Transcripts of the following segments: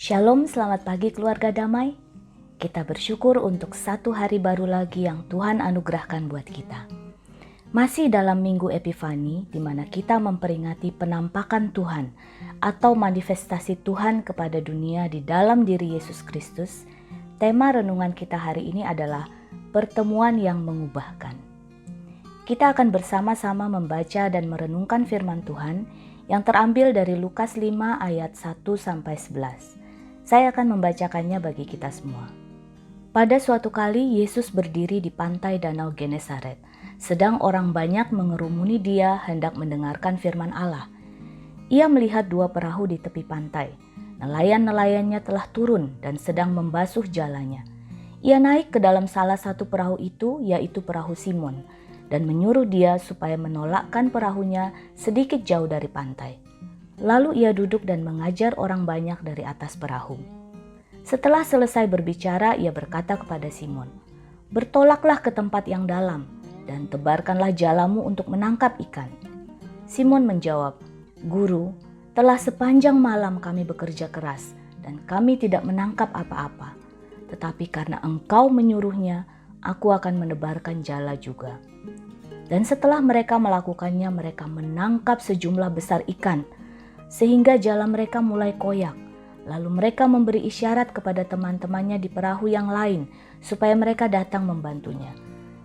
Shalom, selamat pagi keluarga damai. Kita bersyukur untuk satu hari baru lagi yang Tuhan anugerahkan buat kita. Masih dalam Minggu Epifani, di mana kita memperingati penampakan Tuhan atau manifestasi Tuhan kepada dunia di dalam diri Yesus Kristus. Tema renungan kita hari ini adalah pertemuan yang mengubahkan. Kita akan bersama-sama membaca dan merenungkan firman Tuhan yang terambil dari Lukas 5 ayat 1-11. Saya akan membacakannya bagi kita semua. Pada suatu kali Yesus berdiri di pantai Danau Genesaret, sedang orang banyak mengerumuni dia hendak mendengarkan firman Allah. Ia melihat dua perahu di tepi pantai. Nelayan-nelayannya telah turun dan sedang membasuh jalannya. Ia naik ke dalam salah satu perahu itu, yaitu perahu Simon, dan menyuruh dia supaya menolakkan perahunya sedikit jauh dari pantai. Lalu ia duduk dan mengajar orang banyak dari atas perahu. Setelah selesai berbicara, ia berkata kepada Simon, "Bertolaklah ke tempat yang dalam dan tebarkanlah jalamu untuk menangkap ikan." Simon menjawab, "Guru, telah sepanjang malam kami bekerja keras dan kami tidak menangkap apa-apa. Tetapi karena engkau menyuruhnya, aku akan menebarkan jala juga." Dan setelah mereka melakukannya, mereka menangkap sejumlah besar ikan, sehingga jala mereka mulai koyak. Lalu mereka memberi isyarat kepada teman-temannya di perahu yang lain supaya mereka datang membantunya.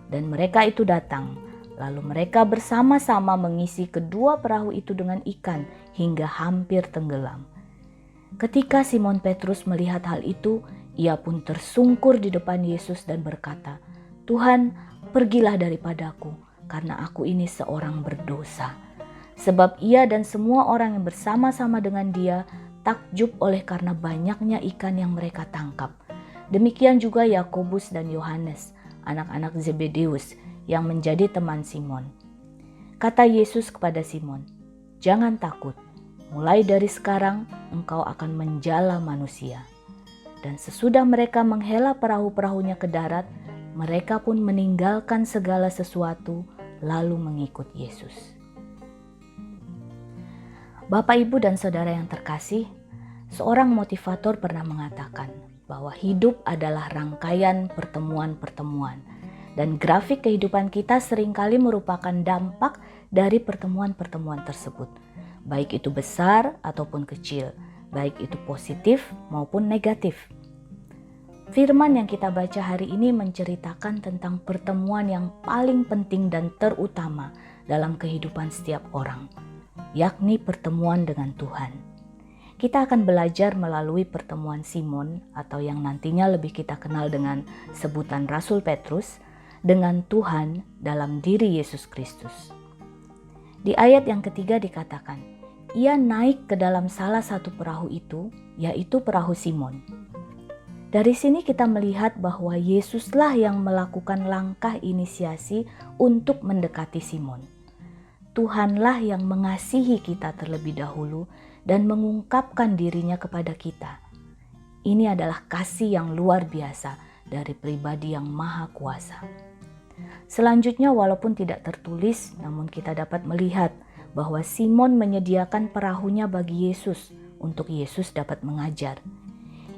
Dan mereka itu datang. Lalu mereka bersama-sama mengisi kedua perahu itu dengan ikan hingga hampir tenggelam. Ketika Simon Petrus melihat hal itu, ia pun tersungkur di depan Yesus dan berkata, "Tuhan, pergilah daripadaku, karena aku ini seorang berdosa." Sebab ia dan semua orang yang bersama-sama dengan dia takjub oleh karena banyaknya ikan yang mereka tangkap. Demikian juga Yakobus dan Yohanes, anak-anak Zebedeus yang menjadi teman Simon. Kata Yesus kepada Simon, "Jangan takut, mulai dari sekarang engkau akan menjala manusia." Dan sesudah mereka menghela perahu-perahunya ke darat, mereka pun meninggalkan segala sesuatu lalu mengikut Yesus. Bapak, Ibu, dan Saudara yang terkasih, seorang motivator pernah mengatakan bahwa hidup adalah rangkaian pertemuan-pertemuan, dan grafik kehidupan kita seringkali merupakan dampak dari pertemuan-pertemuan tersebut, baik itu besar ataupun kecil, baik itu positif maupun negatif. Firman yang kita baca hari ini menceritakan tentang pertemuan yang paling penting dan terutama dalam kehidupan setiap orang, yakni pertemuan dengan Tuhan. Kita akan belajar melalui pertemuan Simon atau yang nantinya lebih kita kenal dengan sebutan Rasul Petrus dengan Tuhan dalam diri Yesus Kristus. Di ayat yang ketiga dikatakan, ia naik ke dalam salah satu perahu itu, yaitu perahu Simon. Dari sini kita melihat bahwa Yesuslah yang melakukan langkah inisiasi untuk mendekati Simon. Tuhanlah yang mengasihi kita terlebih dahulu dan mengungkapkan dirinya kepada kita. Ini adalah kasih yang luar biasa dari pribadi yang maha kuasa. Selanjutnya, walaupun tidak tertulis, namun kita dapat melihat bahwa Simon menyediakan perahunya bagi Yesus untuk Yesus dapat mengajar.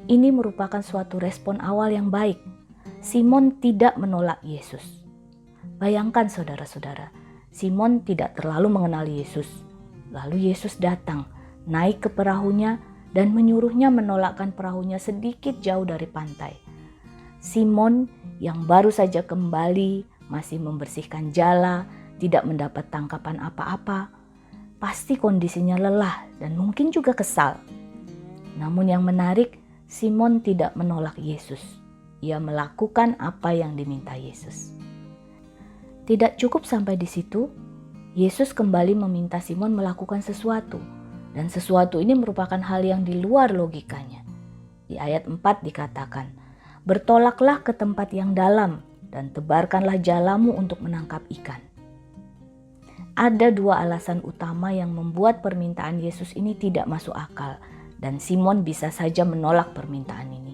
Ini merupakan suatu respon awal yang baik. Simon tidak menolak Yesus. Bayangkan saudara-saudara, Simon tidak terlalu mengenal Yesus. Lalu Yesus datang, naik ke perahunya dan menyuruhnya menolakkan perahunya sedikit jauh dari pantai. Simon yang baru saja kembali, masih membersihkan jala, tidak mendapat tangkapan apa-apa, pasti kondisinya lelah dan mungkin juga kesal. Namun yang menarik, Simon tidak menolak Yesus. Ia melakukan apa yang diminta Yesus. Tidak cukup sampai di situ, Yesus kembali meminta Simon melakukan sesuatu, dan sesuatu ini merupakan hal yang di luar logikanya. Di ayat 4 dikatakan, "Bertolaklah ke tempat yang dalam dan tebarkanlah jalamu untuk menangkap ikan." Ada dua alasan utama yang membuat permintaan Yesus ini tidak masuk akal, dan Simon bisa saja menolak permintaan ini.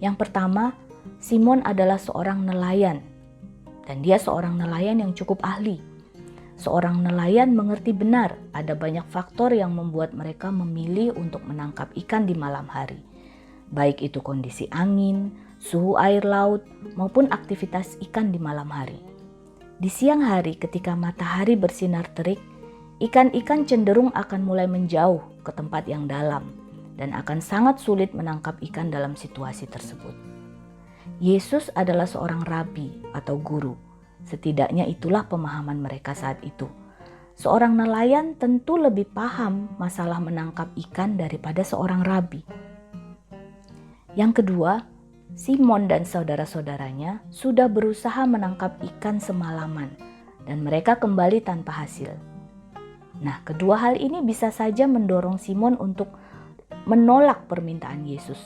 Yang pertama, Simon adalah seorang nelayan. Dan dia seorang nelayan yang cukup ahli. Seorang nelayan mengerti benar ada banyak faktor yang membuat mereka memilih untuk menangkap ikan di malam hari. baik itu kondisi angin, suhu air laut, maupun aktivitas ikan di malam hari. Di siang hari ketika matahari bersinar terik, ikan-ikan cenderung akan mulai menjauh ke tempat yang dalam dan akan sangat sulit menangkap ikan dalam situasi tersebut. Yesus adalah seorang rabi atau guru. Setidaknya itulah pemahaman mereka saat itu. Seorang nelayan tentu lebih paham masalah menangkap ikan daripada seorang rabi. Yang kedua, Simon dan saudara-saudaranya sudah berusaha menangkap ikan semalaman dan mereka kembali tanpa hasil. Nah, kedua hal ini bisa saja mendorong Simon untuk menolak permintaan Yesus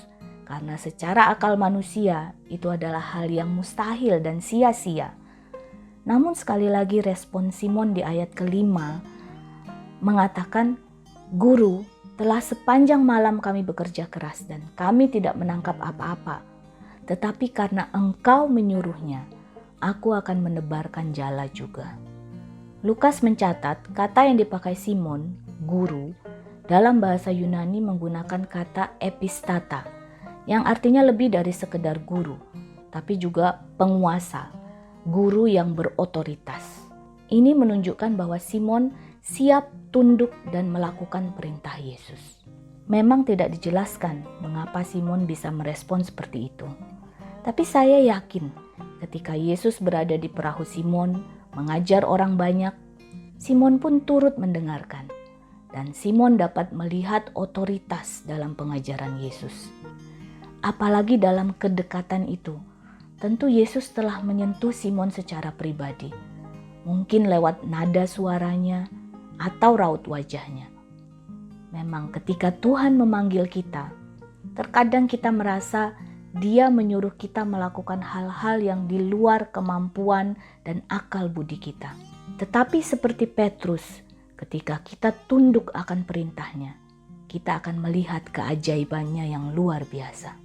karena secara akal manusia itu adalah hal yang mustahil dan sia-sia. Namun sekali lagi respon Simon di ayat kelima mengatakan, "Guru, telah sepanjang malam kami bekerja keras dan kami tidak menangkap apa-apa. Tetapi karena Engkau menyuruhnya, aku akan menebarkan jala juga." Lukas mencatat kata yang dipakai Simon, guru, dalam bahasa Yunani menggunakan kata epistata, yang artinya lebih dari sekedar guru, tapi juga penguasa, guru yang berotoritas. Ini menunjukkan bahwa Simon siap tunduk dan melakukan perintah Yesus. Memang tidak dijelaskan mengapa Simon bisa merespon seperti itu. Tapi saya yakin ketika Yesus berada di perahu Simon mengajar orang banyak, Simon pun turut mendengarkan. Dan Simon dapat melihat otoritas dalam pengajaran Yesus. Apalagi dalam kedekatan itu, tentu Yesus telah menyentuh Simon secara pribadi. Mungkin lewat nada suaranya atau raut wajahnya. Memang ketika Tuhan memanggil kita, terkadang kita merasa Dia menyuruh kita melakukan hal-hal yang di luar kemampuan dan akal budi kita. Tetapi seperti Petrus, ketika kita tunduk akan perintahnya, kita akan melihat keajaibannya yang luar biasa.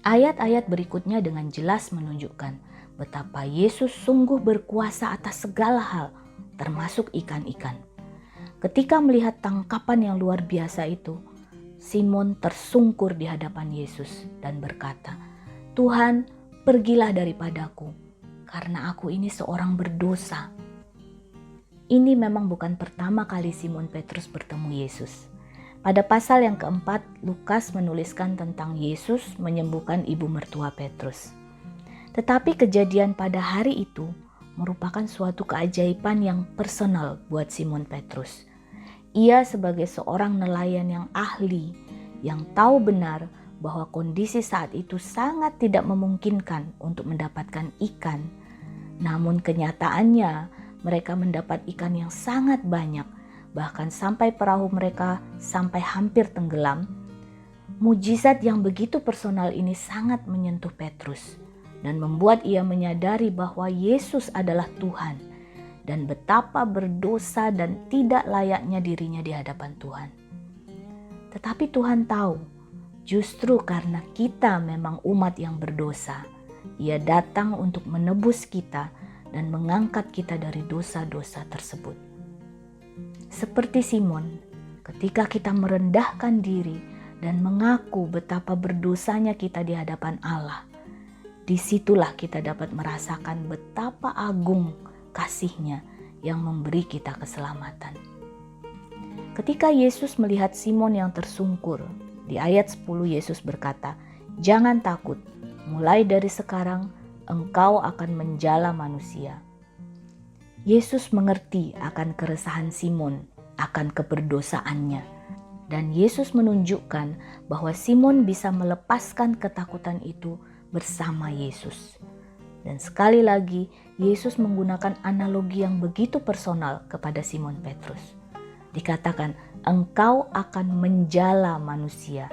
Ayat-ayat berikutnya dengan jelas menunjukkan betapa Yesus sungguh berkuasa atas segala hal, termasuk ikan-ikan. Ketika melihat tangkapan yang luar biasa itu, Simon tersungkur di hadapan Yesus dan berkata, "Tuhan, pergilah daripadaku, karena aku ini seorang berdosa." Ini memang bukan pertama kali Simon Petrus bertemu Yesus. Pada pasal yang keempat, Lukas menuliskan tentang Yesus menyembuhkan ibu mertua Petrus. Tetapi kejadian pada hari itu merupakan suatu keajaiban yang personal buat Simon Petrus. Ia sebagai seorang nelayan yang ahli, yang tahu benar bahwa kondisi saat itu sangat tidak memungkinkan untuk mendapatkan ikan. Namun kenyataannya mereka mendapat ikan yang sangat banyak, bahkan sampai perahu mereka sampai hampir tenggelam. Mujizat yang begitu personal ini sangat menyentuh Petrus dan membuat ia menyadari bahwa Yesus adalah Tuhan dan betapa berdosa dan tidak layaknya dirinya di hadapan Tuhan. Tetapi Tuhan tahu, justru karena kita memang umat yang berdosa, Ia datang untuk menebus kita dan mengangkat kita dari dosa-dosa tersebut. Seperti Simon, ketika kita merendahkan diri dan mengaku betapa berdosanya kita di hadapan Allah, disitulah kita dapat merasakan betapa agung kasih-Nya yang memberi kita keselamatan. Ketika Yesus melihat Simon yang tersungkur, di ayat 10 Yesus berkata, "Jangan takut, mulai dari sekarang engkau akan menjala manusia." Yesus mengerti akan keresahan Simon, akan keberdosaannya. Dan Yesus menunjukkan bahwa Simon bisa melepaskan ketakutan itu bersama Yesus. Dan sekali lagi, Yesus menggunakan analogi yang begitu personal kepada Simon Petrus. Dikatakan, engkau akan menjala manusia.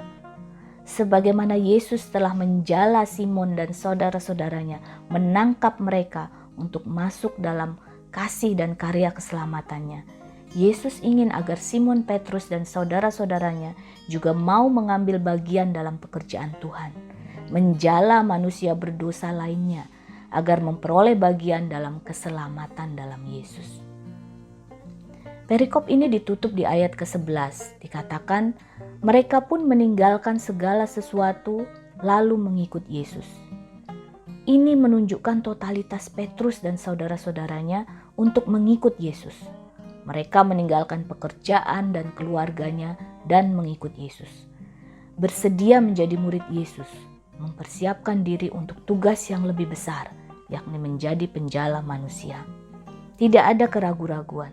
Sebagaimana Yesus telah menjala Simon dan saudara-saudaranya, menangkap mereka untuk masuk dalam kasih dan karya keselamatannya. Yesus ingin agar Simon Petrus dan saudara-saudaranya juga mau mengambil bagian dalam pekerjaan Tuhan, menjala manusia berdosa lainnya, agar memperoleh bagian dalam keselamatan dalam Yesus. Perikop ini ditutup di ayat ke-11, dikatakan, Mereka pun meninggalkan segala sesuatu lalu mengikut Yesus. Ini menunjukkan totalitas Petrus dan saudara-saudaranya untuk mengikut Yesus. Mereka meninggalkan pekerjaan dan keluarganya dan mengikut Yesus. Bersedia menjadi murid Yesus, mempersiapkan diri untuk tugas yang lebih besar, yakni menjadi penjala manusia. Tidak ada keraguan-raguan.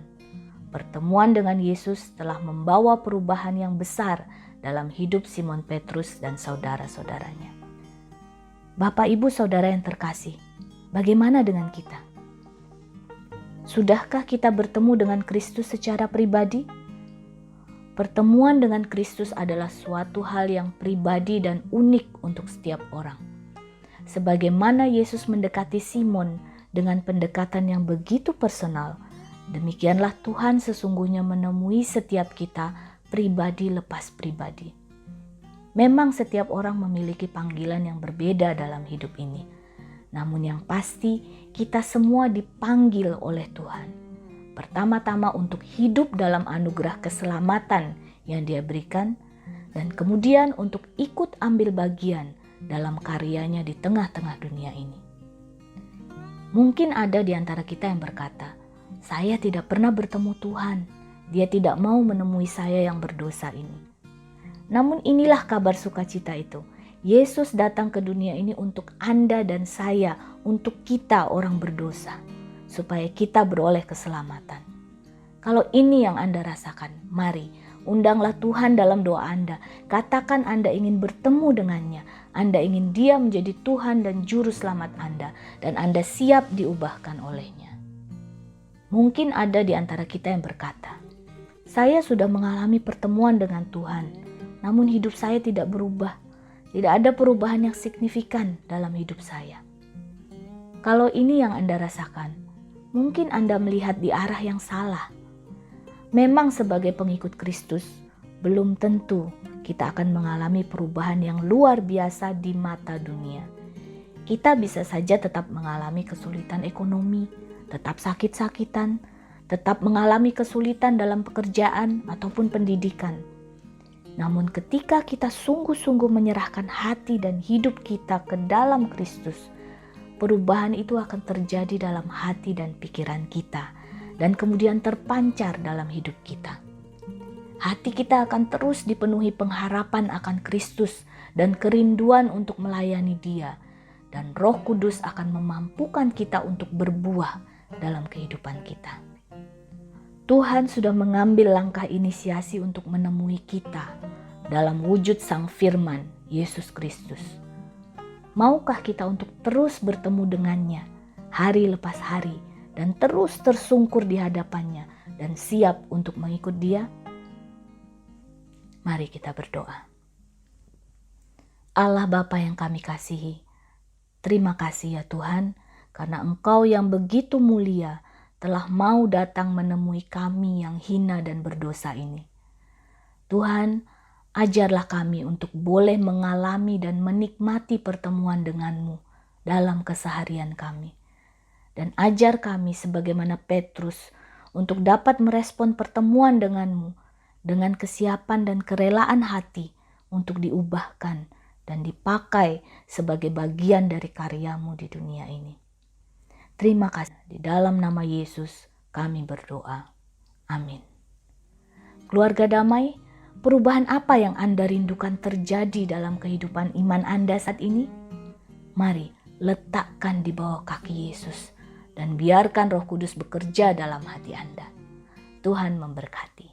Pertemuan dengan Yesus telah membawa perubahan yang besar dalam hidup Simon Petrus dan saudara-saudaranya. Bapak, Ibu, Saudara yang terkasih, bagaimana dengan kita? Sudahkah kita bertemu dengan Kristus secara pribadi? Pertemuan dengan Kristus adalah suatu hal yang pribadi dan unik untuk setiap orang. Sebagaimana Yesus mendekati Simon dengan pendekatan yang begitu personal, demikianlah Tuhan sesungguhnya menemui setiap kita pribadi lepas pribadi. Memang setiap orang memiliki panggilan yang berbeda dalam hidup ini. Namun yang pasti kita semua dipanggil oleh Tuhan. Pertama-tama untuk hidup dalam anugerah keselamatan yang Dia berikan, dan kemudian untuk ikut ambil bagian dalam karyanya di tengah-tengah dunia ini. Mungkin ada di antara kita yang berkata, "Saya tidak pernah bertemu Tuhan. Dia tidak mau menemui saya yang berdosa ini." Namun inilah kabar sukacita itu. Yesus datang ke dunia ini untuk Anda dan saya, untuk kita orang berdosa, supaya kita beroleh keselamatan. Kalau ini yang Anda rasakan, mari undanglah Tuhan dalam doa Anda. Katakan Anda ingin bertemu dengannya. Anda ingin Dia menjadi Tuhan dan Juru Selamat Anda, dan Anda siap diubahkan olehnya. Mungkin ada di antara kita yang berkata, "Saya sudah mengalami pertemuan dengan Tuhan, namun hidup saya tidak berubah. Tidak ada perubahan yang signifikan dalam hidup saya." Kalau ini yang Anda rasakan, mungkin Anda melihat di arah yang salah. Memang sebagai pengikut Kristus, belum tentu kita akan mengalami perubahan yang luar biasa di mata dunia. Kita bisa saja tetap mengalami kesulitan ekonomi, tetap sakit-sakitan, tetap mengalami kesulitan dalam pekerjaan ataupun pendidikan. Namun ketika kita sungguh-sungguh menyerahkan hati dan hidup kita ke dalam Kristus, perubahan itu akan terjadi dalam hati dan pikiran kita, dan kemudian terpancar dalam hidup kita. Hati kita akan terus dipenuhi pengharapan akan Kristus dan kerinduan untuk melayani Dia, dan Roh Kudus akan memampukan kita untuk berbuah dalam kehidupan kita. Tuhan sudah mengambil langkah inisiasi untuk menemui kita dalam wujud Sang Firman, Yesus Kristus. Maukah kita untuk terus bertemu dengannya hari lepas hari dan terus tersungkur di hadapannya dan siap untuk mengikut Dia? Mari kita berdoa. Allah Bapa yang kami kasihi, terima kasih ya Tuhan, karena Engkau yang begitu mulia telah mau datang menemui kami yang hina dan berdosa ini. Tuhan, ajarlah kami untuk boleh mengalami dan menikmati pertemuan dengan-Mu dalam keseharian kami. Dan ajar kami sebagaimana Petrus untuk dapat merespon pertemuan dengan-Mu dengan kesiapan dan kerelaan hati untuk diubahkan dan dipakai sebagai bagian dari karya-Mu di dunia ini. Terima kasih. Di dalam nama Yesus kami berdoa. Amin. Keluarga damai, perubahan apa yang Anda rindukan terjadi dalam kehidupan iman Anda saat ini? Mari letakkan di bawah kaki Yesus dan biarkan Roh Kudus bekerja dalam hati Anda. Tuhan memberkati.